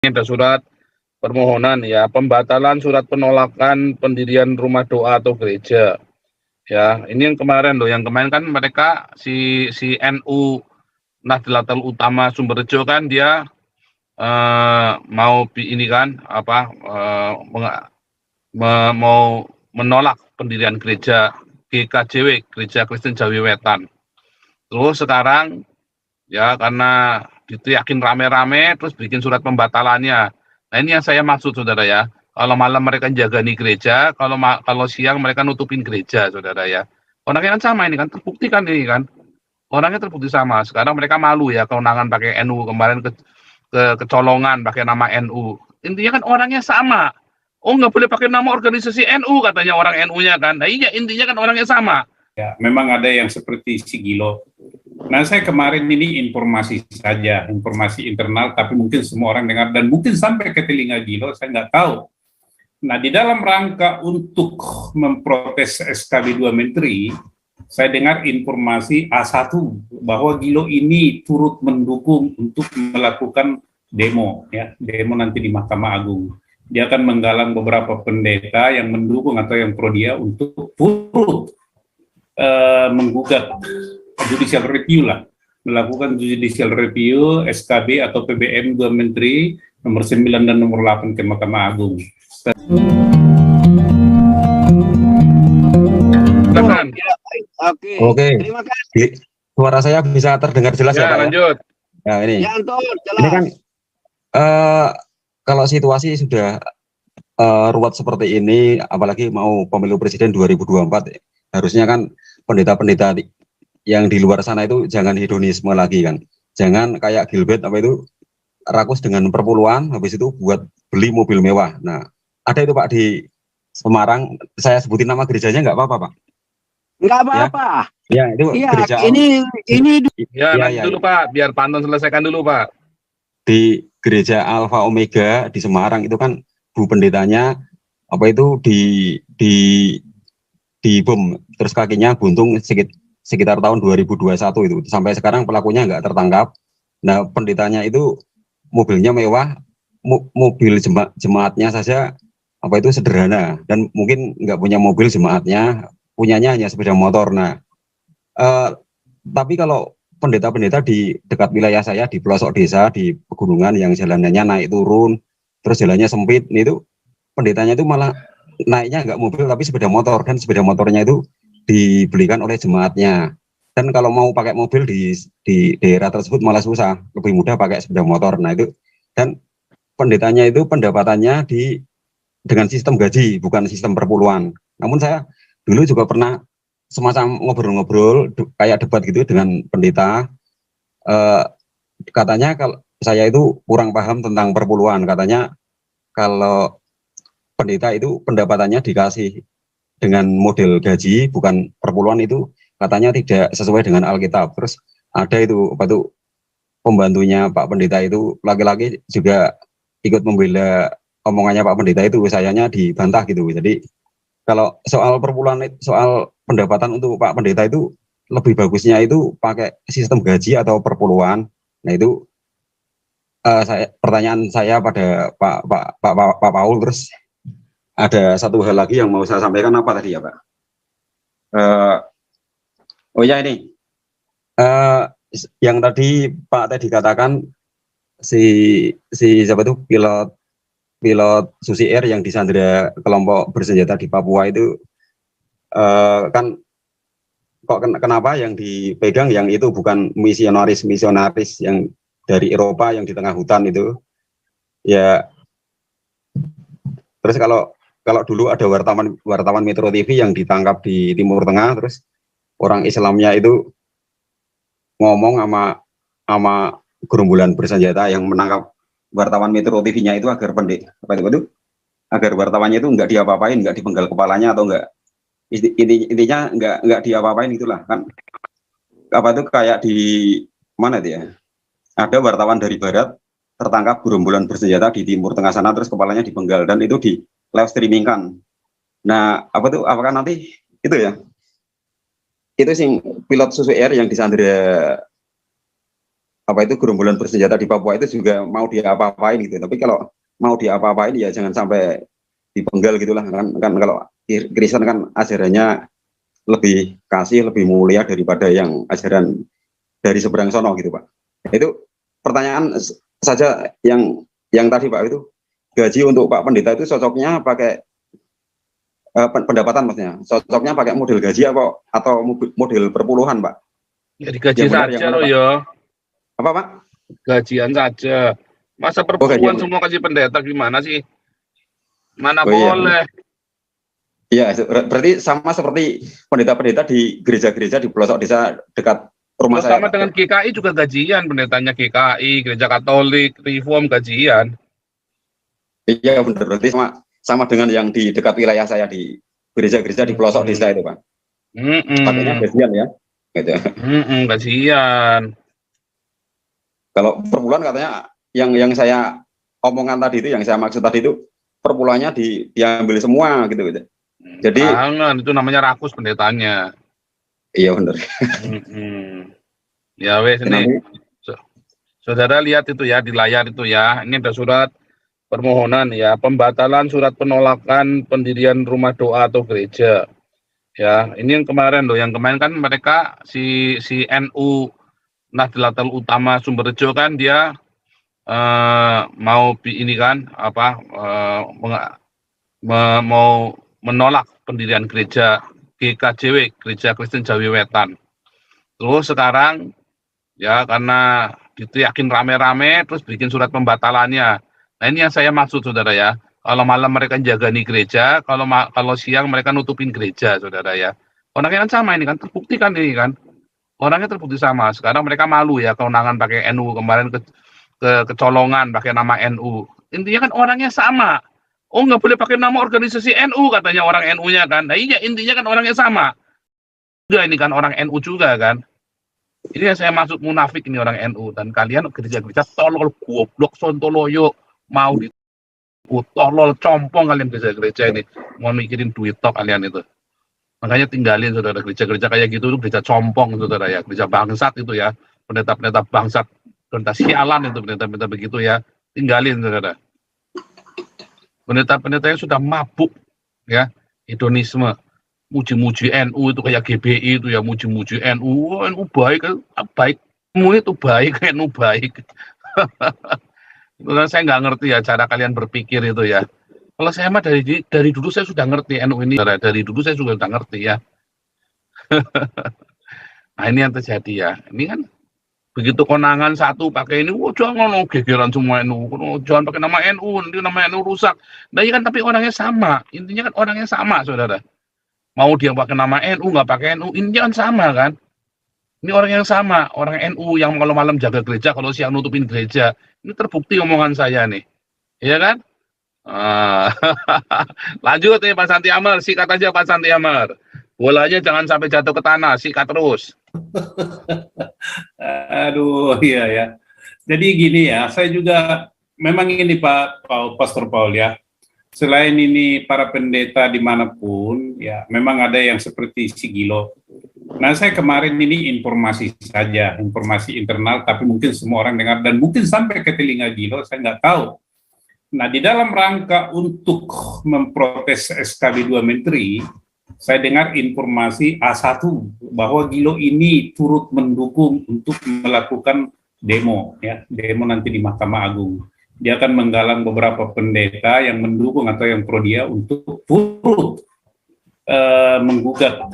Ini ada surat permohonan ya, pembatalan surat penolakan pendirian rumah doa atau gereja. Ya, ini yang kemarin loh, yang kemarin kan mereka si NU Nahdlatul Utama Sumberjo kan dia mau ini kan apa mau menolak pendirian gereja GKJW, Gereja Kristen Jawi Wetan. Terus sekarang ya karena itu yakin rame-rame terus bikin surat pembatalannya. Nah ini yang saya maksud saudara ya. Kalau malam mereka jaga nih gereja, kalau siang mereka nutupin gereja saudara ya. Orangnya kan sama ini kan terbukti kan ini kan. Orangnya terbukti sama. Sekarang mereka malu ya kewenangan pakai NU kemarin kecolongan pakai nama NU. Intinya kan orangnya sama. Oh nggak boleh pakai nama organisasi NU katanya orang NU-nya kan. Nah iya intinya kan orangnya sama. Ya, memang ada yang seperti Sigilo. Nah, saya kemarin ini informasi saja, informasi internal, tapi mungkin semua orang dengar dan mungkin sampai ke telinga Gilo, saya nggak tahu. Nah, di dalam rangka untuk memprotes SKB 2 Menteri, saya dengar informasi A1 bahwa Gilo ini turut mendukung untuk melakukan demo, ya, demo nanti di Mahkamah Agung. Dia akan menggalang beberapa pendeta yang mendukung atau yang pro dia untuk turut menggugat judicial review lah, melakukan judicial review SKB atau PBM 2 Menteri nomor 9 dan nomor 8 ke Mahkamah Agung. Oke. Terima kasih. Suara saya bisa terdengar jelas ya, Pak? Lanjut. Nah, ini. Ya, Anton, jelas. Ini kan kalau situasi sudah ruwet seperti ini, apalagi mau pemilu presiden 2024, harusnya kan pendeta-pendeta yang di luar sana itu jangan hedonisme lagi kan, jangan kayak Gilbert apa itu rakus dengan perpuluhan, habis itu buat beli mobil mewah. Nah ada itu Pak di Semarang, saya sebutin nama gerejanya nggak apa-apa Pak? Nggak apa-apa. Ya itu ya, gereja ini ya, nanti dulu Pak, biar Pak Anton selesaikan dulu Pak. Di gereja Alpha Omega di Semarang itu kan bu pendetanya apa itu di bom, terus kakinya buntung sekitar tahun 2021 itu, sampai sekarang pelakunya nggak tertangkap. Nah pendetanya itu mobilnya mewah, mobil jemaatnya saja apa itu sederhana, dan mungkin nggak punya mobil jemaatnya, punyanya hanya sepeda motor. Nah tapi kalau pendeta-pendeta di dekat wilayah saya di pelosok desa di pegunungan yang jalanannya naik turun, terus jalannya sempit, itu pendetanya itu malah naiknya nggak mobil tapi sepeda motor, dan sepeda motornya itu dibelikan oleh jemaatnya. Dan kalau mau pakai mobil di daerah tersebut malah susah, lebih mudah pakai sepeda motor. Nah itu, dan pendetanya itu pendapatannya dengan sistem gaji, bukan sistem perpuluhan. Namun saya dulu juga pernah semacam ngobrol-ngobrol kayak debat gitu dengan pendeta. Katanya kalau saya itu kurang paham tentang perpuluhan, katanya kalau pendeta itu pendapatannya dikasih dengan model gaji bukan perpuluhan, itu katanya tidak sesuai dengan Alkitab. Terus ada itu apa tuh pembantunya Pak Pendeta itu laki-laki juga ikut membela omongannya Pak Pendeta itu, sayanya dibantah gitu. Jadi kalau soal perpuluhan, soal pendapatan untuk Pak Pendeta itu lebih bagusnya itu pakai sistem gaji atau perpuluhan. Nah itu pertanyaan saya pada Pak Paul. Terus ada satu hal lagi yang mau saya sampaikan, apa tadi ya Pak? Oh ya ini, yang tadi Pak tadi katakan si siapa itu pilot Susi Air yang disandera kelompok bersenjata di Papua itu, kan kok kenapa yang dipegang yang itu bukan misionaris yang dari Eropa yang di tengah hutan itu ya. Terus kalau dulu ada wartawan Metro TV yang ditangkap di Timur Tengah, terus orang Islamnya itu ngomong sama gerombolan bersenjata yang menangkap wartawan Metro TV-nya itu agar agar wartawannya itu nggak diapa-apain, nggak dipenggal kepalanya atau nggak, intinya nggak diapa-apain itulah kan. Apa itu kayak di mana itu ya, ada wartawan dari barat tertangkap gerombolan bersenjata di Timur Tengah sana, terus kepalanya dipenggal dan itu di live streamingkan. Nah apa tuh, apakah nanti itu ya, itu sing pilot Susi Air yang disandera apa itu gerombolan bersenjata di Papua itu juga mau diapa-apain gitu. Tapi kalau mau diapa-apain ya jangan sampai dipenggal gitulah kan kalau Kristen kan ajarannya lebih kasih, lebih mulia daripada yang ajaran dari seberang sono gitu Pak. Itu pertanyaan saja yang tadi Pak, itu gaji untuk Pak Pendeta itu cocoknya pakai pendapatan maksudnya, cocoknya pakai model gaji atau model perpuluhan Pak? Ya digaji saja loh ya. Apa Pak? Gajian saja. Masa perpuluhan semua kasih pendeta gimana sih? Mana boleh. Iya, berarti sama seperti pendeta-pendeta di gereja-gereja di pelosok desa dekat rumah saya. Sama dengan GKI juga gajian, pendetanya GKI, Gereja Katolik, Reform gajian. Iya benar, berarti sama dengan yang di dekat wilayah saya di gereja-gereja di pelosok desa itu Pak. Pakainya gajian ya. Gitu. Gajian. Kalau perpuluhan katanya yang saya omongan tadi itu, yang saya maksud tadi itu perpuluhannya diambil semua gitu. Jadi jangan, itu namanya rakus pendetanya. Iya benar. Ya wes ini. Saudara lihat itu ya di layar itu ya. Ini ada surat permohonan ya, pembatalan surat penolakan pendirian rumah doa atau gereja. Ya, ini yang kemarin loh, yang kemarin kan mereka si NU Nahdlatul Utama Sumberjo kan dia mau ini kan apa mau menolak pendirian gereja GKJW, Gereja Kristen Jawi Wetan. Terus sekarang ya karena diteriakin rame-rame terus bikin surat pembatalannya. Nah ini yang saya maksud saudara ya. Kalau malam mereka jaga nih gereja, kalau siang mereka nutupin gereja saudara ya. Orangnya kan sama ini kan, terbukti kan ini kan. Orangnya terbukti sama. Sekarang mereka malu ya kewenangan pakai NU, kemarin kecolongan pakai nama NU. Intinya kan orangnya sama. Oh nggak boleh pakai nama organisasi NU katanya orang NU-nya kan. Nah iya intinya kan orangnya sama. Juga ini kan orang NU juga kan. Ini yang saya maksud munafik ini orang NU. Dan kalian gereja-gereja tolol, goblok, sontoloyo, mau di tolol, compong kalian gereja-gereja ini. Mau mikirin duit tok kalian itu. Makanya tinggalin saudara, gereja-gereja kayak gitu, itu gereja compong saudara ya. Gereja bangsat itu ya. Pendeta-pendeta bangsat, pendeta sialan itu, pendeta-pendeta begitu ya. Tinggalin saudara. Pendeta-pendeta yang sudah mabuk ya, hedonisme, muji-muji NU itu kayak GBI itu ya, muji-muji NU, oh, NU baik, baik, itu baik, NU baik. Saya nggak ngerti ya cara kalian berpikir itu ya. Kalau saya mah dari dulu saya sudah ngerti NU ini, dari dulu saya sudah ngerti ya. Nah ini yang terjadi ya, ini kan begitu konangan satu pakai ini, oh jangan gegeran semua NU, jangan pakai nama NU, nanti nama NU rusak. Nah iya kan tapi orangnya sama, intinya kan orangnya sama saudara. Mau dia pakai nama NU nggak pakai NU, intinya kan sama kan. Ini orang yang sama, orang NU yang kalau malam jaga gereja, kalau siang nutupin gereja. Ini terbukti omongan saya nih, iya kan? Lanjut nih Pak Santi Amar, sikat aja Pak Santi Amar. Bolanya jangan sampai jatuh ke tanah, sikat terus. Aduh, iya ya. Jadi gini ya, saya juga memang ini Pak Pastor Paul ya. Selain ini para pendeta dimanapun, ya memang ada yang seperti si Gilo. Nah saya kemarin ini informasi saja, informasi internal, tapi mungkin semua orang dengar dan mungkin sampai ke telinga Gilo, saya nggak tahu. Nah di dalam rangka untuk memprotes SKB 2 Menteri, saya dengar informasi A1 bahwa Gilo ini turut mendukung untuk melakukan demo, ya demo nanti di Mahkamah Agung. Dia akan menggalang beberapa pendeta yang mendukung atau yang pro dia untuk turut menggugat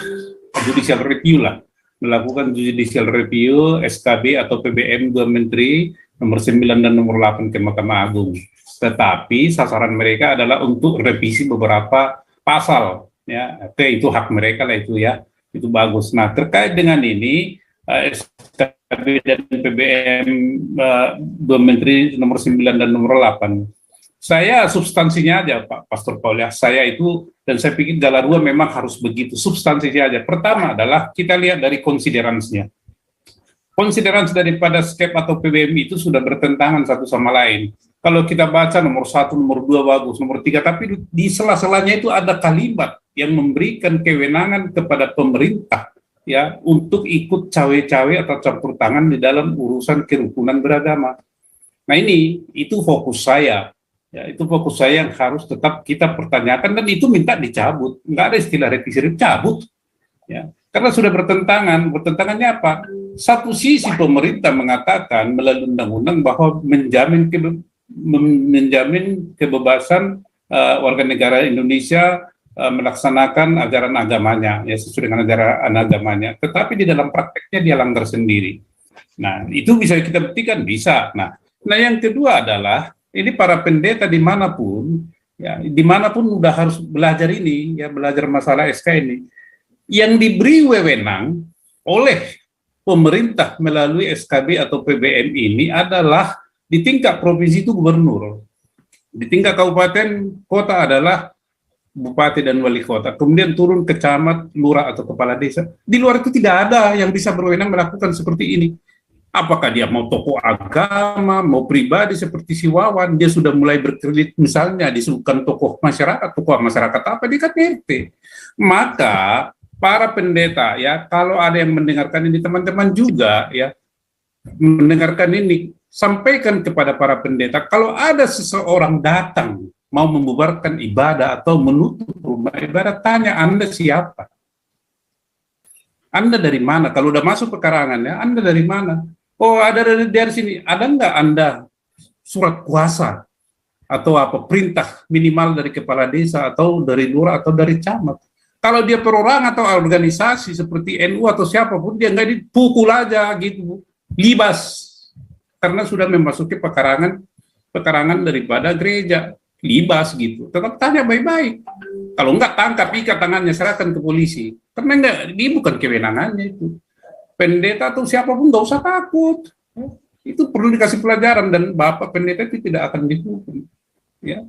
judicial review lah, melakukan judicial review SKB atau PBM 2 Menteri nomor 9 dan nomor 8 ke Mahkamah Agung. Tetapi sasaran mereka adalah untuk revisi beberapa pasal, ya itu hak mereka lah itu ya, itu bagus. Nah terkait dengan ini SKB dan PBM 2 Menteri nomor 9 dan nomor 8, saya substansinya aja Pak Pastor Paul ya, saya itu dan saya pikir Galarua memang harus begitu, substansinya aja. Pertama adalah kita lihat dari konsideransinya. Konsideransi daripada SKEP atau PBM itu sudah bertentangan satu sama lain. Kalau kita baca nomor 1, nomor 2 bagus, nomor 3, tapi di sela-selanya itu ada kalimat yang memberikan kewenangan kepada pemerintah ya untuk ikut cawe-cawe atau campur tangan di dalam urusan kerukunan beragama. Nah itu fokus saya. Ya, itu fokus saya yang harus tetap kita pertanyakan, dan itu minta dicabut. Nggak ada istilah revisi, cabut. Ya, karena sudah bertentangan. Bertentangannya apa? Satu sisi pemerintah mengatakan melalui undang-undang bahwa menjamin kebebasan warga negara Indonesia melaksanakan ajaran agamanya, ya sesuai dengan ajaran agamanya. Tetapi di dalam prakteknya dia langgar sendiri. Nah, itu bisa kita buktikan, bisa. Nah, yang kedua adalah ini para pendeta dimanapun, ya dimanapun udah harus belajar ini, ya belajar masalah SK ini. Yang diberi wewenang oleh pemerintah melalui SKB atau PBM ini adalah di tingkat provinsi itu gubernur, di tingkat kabupaten kota adalah bupati dan wali kota, kemudian turun ke camat, lurah atau kepala desa. Di luar itu tidak ada yang bisa berwenang melakukan seperti ini. Apakah dia mau tokoh agama, mau pribadi seperti si Wawan, dia sudah mulai berkredit misalnya disebutkan tokoh masyarakat apa, dia kan RT. Maka para pendeta, ya kalau ada yang mendengarkan ini, teman-teman juga ya mendengarkan ini, sampaikan kepada para pendeta, kalau ada seseorang datang mau membubarkan ibadah atau menutup rumah ibadah, tanya Anda siapa? Anda dari mana? Kalau udah masuk pekarangan, ya Anda dari mana? Oh, ada dari sini. Ada nggak Anda surat kuasa atau apa perintah minimal dari kepala desa atau dari lurah atau dari camat? Kalau dia perorangan atau organisasi seperti NU atau siapapun, dia nggak dipukul aja gitu, libas, karena sudah memasuki pekarangan daripada gereja, libas gitu. Tetap tanya baik-baik. Kalau nggak tangkap, ikat tangannya, serahkan ke polisi. Karena nggak, ini bukan kewenangannya itu. Pendeta atau siapapun nggak usah takut. Itu perlu dikasih pelajaran, dan Bapak pendeta itu tidak akan dihukum. Ya.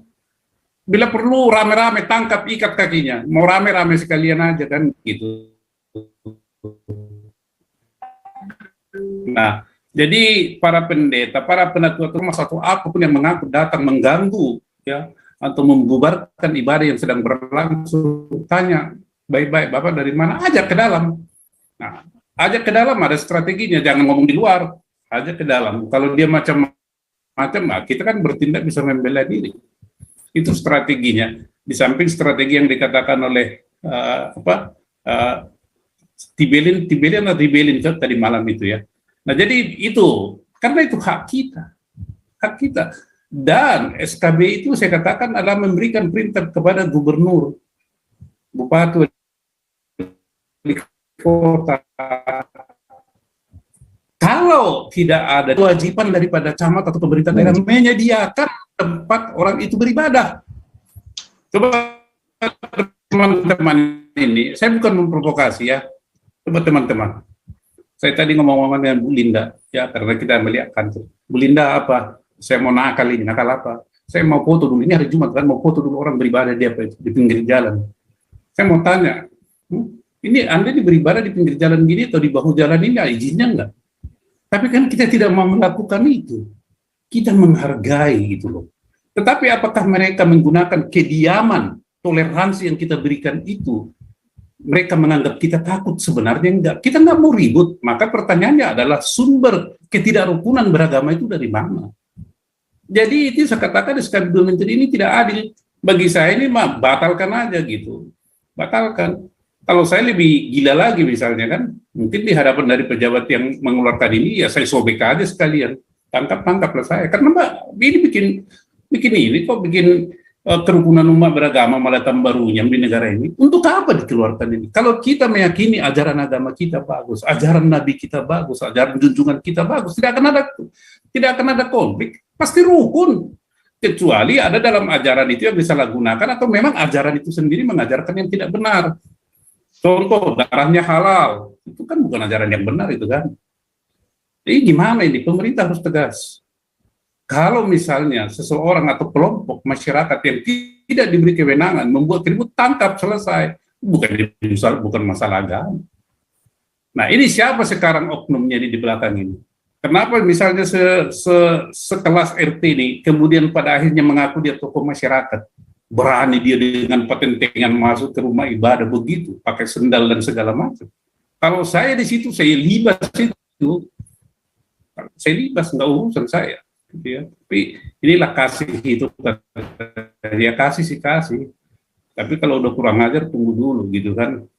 Bila perlu rame-rame tangkap, ikat kakinya. Mau rame-rame sekalian aja kan gitu. Nah, jadi para pendeta, para penatua rumah atau apapun yang mengaku datang mengganggu, ya, atau membubarkan ibadah yang sedang berlangsung, tanya baik-baik, Bapak dari mana? Ajak ke dalam. Nah, ajak ke dalam, ada strateginya, jangan ngomong di luar, ajak ke dalam. Kalau dia macam-macam, kita kan bertindak bisa membela diri. Itu strateginya. Di samping strategi yang dikatakan oleh Tibelin tadi malam itu ya. Nah, jadi itu karena itu hak kita. Dan SKB itu saya katakan adalah memberikan perintah kepada gubernur, bupati, wali kota. Kalau tidak ada kewajiban daripada camat atau pemerintah daerah menyediakan tempat orang itu beribadah. Coba teman-teman ini, saya bukan memprovokasi ya. Coba teman-teman. Saya tadi ngomong-ngomong dengan Bu Linda, ya karena kita melihat kantor. Bu Linda apa? Saya mau nakal ini, nakal apa? Saya mau foto dulu, ini hari Jumat kan, mau foto dulu orang beribadah di pinggir jalan. Saya mau tanya, ini Anda beribadah di pinggir jalan gini atau di bahu jalan ini, izinnya enggak? Tapi kan kita tidak mau melakukan itu. Kita menghargai gitu loh. Tetapi apakah mereka menggunakan kediaman, toleransi yang kita berikan itu, mereka menganggap kita takut? Sebenarnya enggak. Kita enggak mau ribut. Maka pertanyaannya adalah sumber ketidakrukunan beragama itu dari mana? Jadi itu saya katakan SKB 2 Menteri ini tidak adil. Bagi saya ini mah batalkan aja gitu. Batalkan. Kalau saya lebih gila lagi misalnya kan, mungkin di hadapan dari pejabat yang mengeluarkan ini, ya saya sobek aja sekalian. Tangkap-tangkaplah saya. Karena Mbak, ini bikin ini kok, bikin kerukunan umat beragama malah tambah runyam di negara ini. Untuk apa dikeluarkan ini? Kalau kita meyakini ajaran agama kita bagus, ajaran Nabi kita bagus, ajaran junjungan kita bagus, tidak akan ada konflik. Pasti rukun. Kecuali ada dalam ajaran itu yang disalahgunakan, atau memang ajaran itu sendiri mengajarkan yang tidak benar. Contoh, darahnya halal. Itu kan bukan ajaran yang benar itu kan. Jadi gimana ini? Pemerintah harus tegas. Kalau misalnya seseorang atau kelompok masyarakat yang tidak diberi kewenangan membuat ribut, tangkap, selesai. Bukan masalah agama. Nah, ini siapa sekarang oknumnya di belakang ini? Kenapa misalnya sekelas RT ini kemudian pada akhirnya mengaku dia tokoh masyarakat? Berani dia dengan patentengan masuk ke rumah ibadah begitu, pakai sendal dan segala macam. Kalau saya di situ, saya libas itu, saya libas, nggak urusan saya. Gitu ya. Tapi inilah kasih itu, dia kasih sih kasih. Tapi kalau udah kurang ajar, tunggu dulu gitu kan.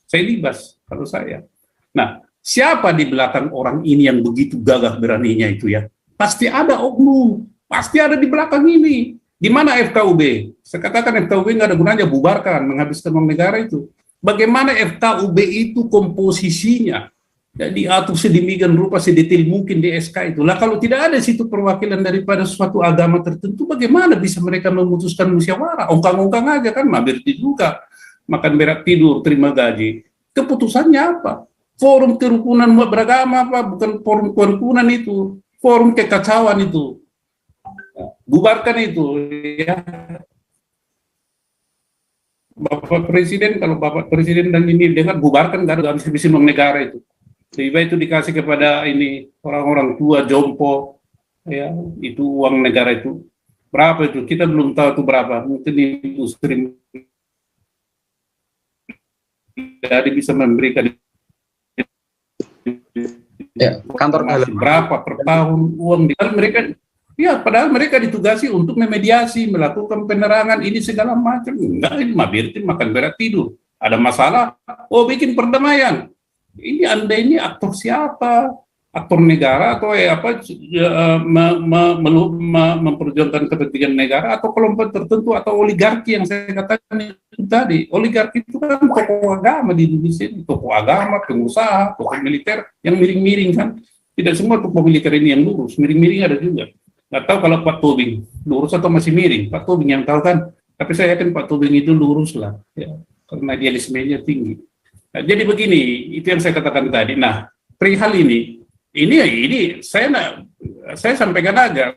Saya libas kalau saya. Nah, siapa di belakang orang ini yang begitu gagah beraninya itu ya? Pasti ada oknum, pasti ada di belakang ini. Di mana FKUB? Saya katakan FKUB nggak ada gunanya, bubarkan, menghabiskan uang negara itu. Bagaimana FKUB itu komposisinya? Ya, diatur sedemikian rupa, sedetail mungkin di SK itu. Lah kalau tidak ada situ perwakilan daripada suatu agama tertentu, bagaimana bisa mereka memutuskan musyawarah? Ongkang-ongkang aja kan, mabirti juga. Makan berak tidur, terima gaji. Keputusannya apa? Forum kerukunan beragama apa? Bukan forum kerukunan itu. Forum kekacauan itu. Bubarkan itu. Ya. Bapak Presiden, kalau Bapak Presiden dan ini dengar, bubarkan, nggak ada habis-habisin uang negara itu. Lebih baik itu dikasih kepada ini orang-orang tua, jompo, ya, itu uang negara itu. Berapa itu? Kita belum tahu itu berapa. Mungkin itu sering jadi bisa memberikan Ya, kantor berapa per tahun uang di mereka. Ya, padahal mereka ditugasi untuk memediasi, melakukan penerangan, ini segala macam. Enggak, ini mabirti makan berat tidur. Ada masalah, oh bikin perdamaian. Ini Anda ini aktor siapa? Aktor negara atau memperjuangkan kepentingan negara atau kelompok tertentu atau oligarki yang saya katakan itu tadi. Oligarki itu kan tokoh agama di Indonesia, tokoh agama, pengusaha, tokoh militer yang miring-miring kan. Tidak semua tokoh militer ini yang lurus, miring-miring ada juga. Nggak tahu kalau Pak Tobing lurus atau masih miring, Pak Tobing yang tahu kan. Tapi saya yakin Pak Tobing itu lurus lah, ya, karena idealismenya tinggi. Nah, jadi begini, itu yang saya katakan tadi. Nah, perihal ini saya sampaikan aja.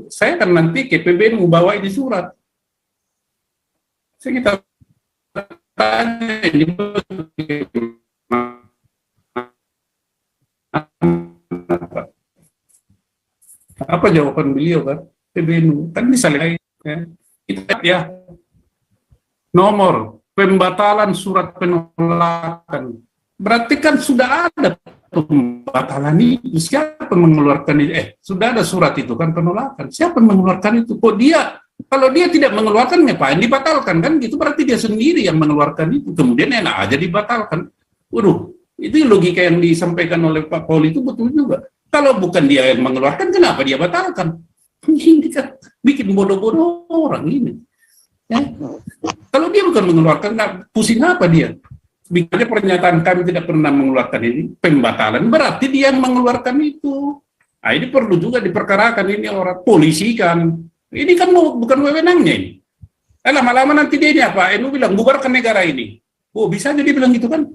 Saya kan nanti KPB mau bawa ini surat. Saya kita tanya ini apa jawaban beliau kan? PBNU kan misalnya ya, kita ya nomor pembatalan surat penolakan. Berarti kan sudah ada pembatalan itu. Siapa mengeluarkan itu? Sudah ada surat itu kan penolakan. Siapa mengeluarkan itu? Kok dia, kalau dia tidak mengeluarkan, ngapain dibatalkan kan? Gitu berarti dia sendiri yang mengeluarkan itu. Kemudian enak aja dibatalkan. Waduh, itu logika yang disampaikan oleh Pak Paul itu betul juga. Kalau bukan dia yang mengeluarkan, kenapa dia batalkan? Ini kan bikin bodoh-bodoh orang ini. Ya. Kalau dia bukan mengeluarkan, pusing apa dia? Bikinnya pernyataan kami tidak pernah mengeluarkan ini, pembatalan, berarti dia yang mengeluarkan itu. Nah, ini perlu juga diperkarakan ini orang polisi kan. Ini kan bukan wewenangnya ini. Lama-lama nanti dia ini apa? NU bilang bubarkan negara ini. Oh, bisa jadi bilang gitu kan?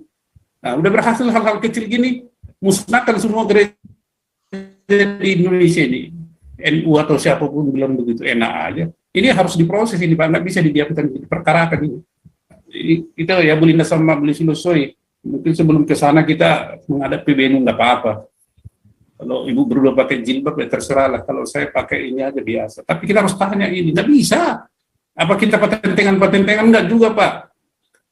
Nah, udah berhasil hal-hal kecil gini, musnahkan semua gereja di Indonesia ini. NU atau siapapun bilang begitu, enak aja. Ini harus diproses ini, Pak. Nggak bisa didiamkan, diperkarakan ini. Kita ya Bu Linda sama Bu Lusoi, mungkin sebelum ke sana kita menghadap PBNU nggak apa-apa. Kalau Ibu berdua pakai jilbab ya terserah lah. Kalau saya pakai ini aja biasa. Tapi kita harus tanya ini, nggak bisa. Apa kita patentengan nggak juga Pak?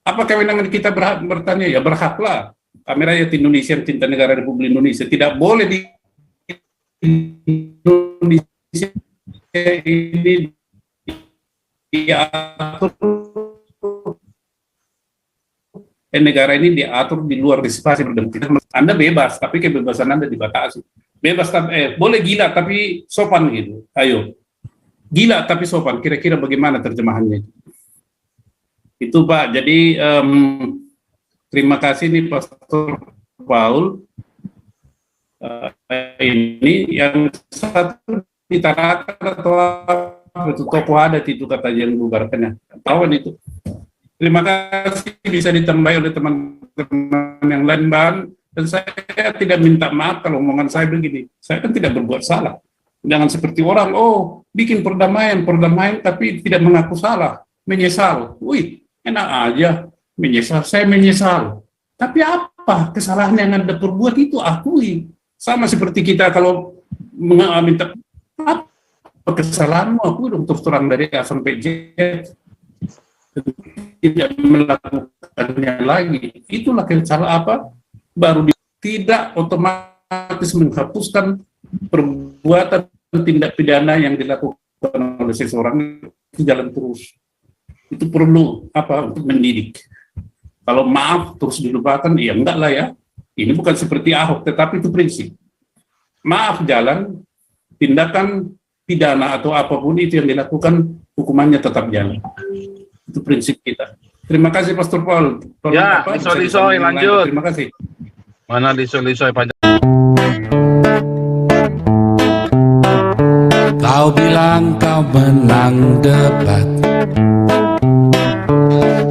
Apa kewenangan kita bertanya? Ya berhaklah. Kami rakyat Indonesia, cinta negara Republik Indonesia, tidak boleh di Indonesia ini diatur, negara ini diatur di luar reservasi berdemokrasi. Anda bebas, tapi kebebasan Anda dibatasi. Bebas tapi boleh gila tapi sopan gitu. Ayo, gila tapi sopan. Kira-kira bagaimana terjemahannya? Itu Pak. Jadi terima kasih nih Pastor Paul. Ini yang satu ditarakan atau itu tokoh adat itu kata yang bubarkannya. Tahuan itu. Terima kasih bisa ditambahi oleh teman-teman yang lain Bang. Dan saya tidak minta maaf kalau omongan saya begini. Saya kan tidak berbuat salah. Jangan seperti orang, oh bikin perdamaian tapi tidak mengaku salah, menyesal. Wih, enak aja menyesal. Saya menyesal. Tapi apa kesalahan yang Anda perbuat itu akui. Sama seperti kita kalau minta apa kesalahanmu, aku dong terus terang dari A sampai Z, tidak melakukannya lagi. Itulah kesalahan apa baru tidak otomatis menghapuskan perbuatan tindak pidana yang dilakukan oleh seseorang, itu jalan terus. Itu perlu untuk mendidik. Kalau maaf terus dilupakan, ya enggak lah ya. Ini bukan seperti Ahok, tetapi itu prinsip. Maaf jalan, tindakan pidana atau apapun itu yang dilakukan, hukumannya tetap jalan. Itu prinsip kita. Terima kasih Pastor Paul. Ya, Lisoy, lanjut. Terima kasih. Mana Lisoy panjang. Kau bilang kau menang debat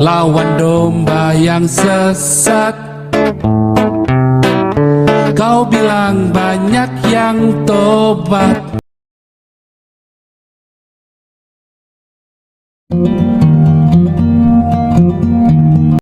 lawan domba yang sesat. Kau bilang banyak yang tobat